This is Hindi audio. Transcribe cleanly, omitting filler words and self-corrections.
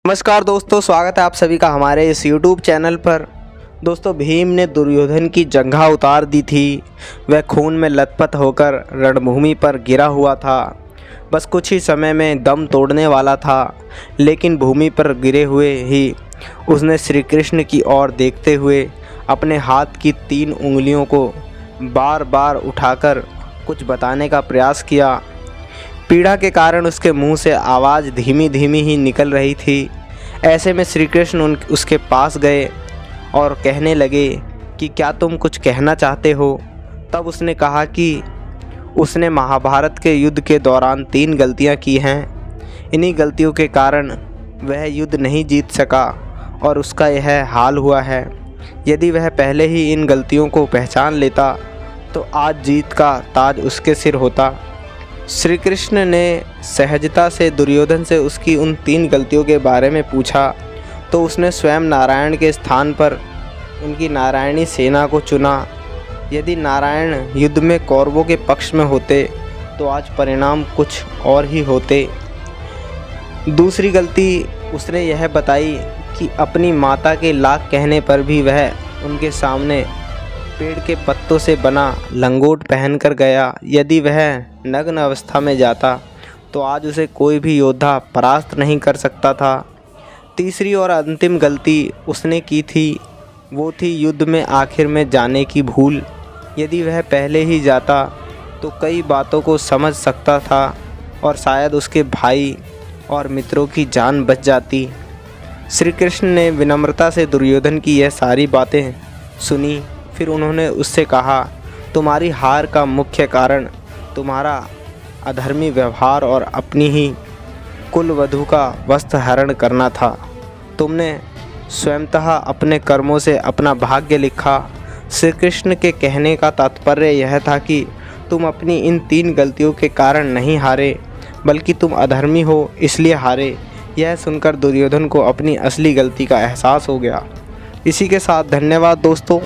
नमस्कार दोस्तों, स्वागत है आप सभी का हमारे इस YouTube चैनल पर। दोस्तों, भीम ने दुर्योधन की जंघा उतार दी थी। वह खून में लथपथ होकर रणभूमि पर गिरा हुआ था। बस कुछ ही समय में दम तोड़ने वाला था, लेकिन भूमि पर गिरे हुए ही उसने श्री कृष्ण की ओर देखते हुए अपने हाथ की 3 उंगलियों को बार बार उठाकर कुछ बताने का प्रयास किया। पीड़ा के कारण उसके मुंह से आवाज़ धीमी धीमी ही निकल रही थी। ऐसे में श्री कृष्ण उसके पास गए और कहने लगे कि क्या तुम कुछ कहना चाहते हो। तब उसने कहा कि उसने महाभारत के युद्ध के दौरान 3 गलतियां की हैं। इन्हीं गलतियों के कारण वह युद्ध नहीं जीत सका और उसका यह हाल हुआ है। यदि वह पहले ही इन गलतियों को पहचान लेता तो आज जीत का ताज उसके सिर होता। श्री कृष्ण ने सहजता से दुर्योधन से उसकी उन 3 गलतियों के बारे में पूछा तो उसने स्वयं नारायण के स्थान पर उनकी नारायणी सेना को चुना। यदि नारायण युद्ध में कौरवों के पक्ष में होते तो आज परिणाम कुछ और ही होते। दूसरी गलती उसने यह बताई कि अपनी माता के लाख कहने पर भी वह उनके सामने पेड़ के पत्तों से बना लंगोट पहनकर गया। यदि वह नग्न अवस्था में जाता तो आज उसे कोई भी योद्धा परास्त नहीं कर सकता था। तीसरी और अंतिम गलती उसने की थी, वो थी युद्ध में आखिर में जाने की भूल। यदि वह पहले ही जाता तो कई बातों को समझ सकता था और शायद उसके भाई और मित्रों की जान बच जाती। श्री कृष्ण ने विनम्रता से दुर्योधन की यह सारी बातें सुनी। फिर उन्होंने उससे कहा, तुम्हारी हार का मुख्य कारण तुम्हारा अधर्मी व्यवहार और अपनी ही कुलवधू का वस्त्र हरण करना था। तुमने स्वयंतः अपने कर्मों से अपना भाग्य लिखा। श्री कृष्ण के कहने का तात्पर्य यह था कि तुम अपनी इन 3 गलतियों के कारण नहीं हारे, बल्कि तुम अधर्मी हो इसलिए हारे। यह सुनकर दुर्योधन को अपनी असली गलती का एहसास हो गया। इसी के साथ धन्यवाद दोस्तों।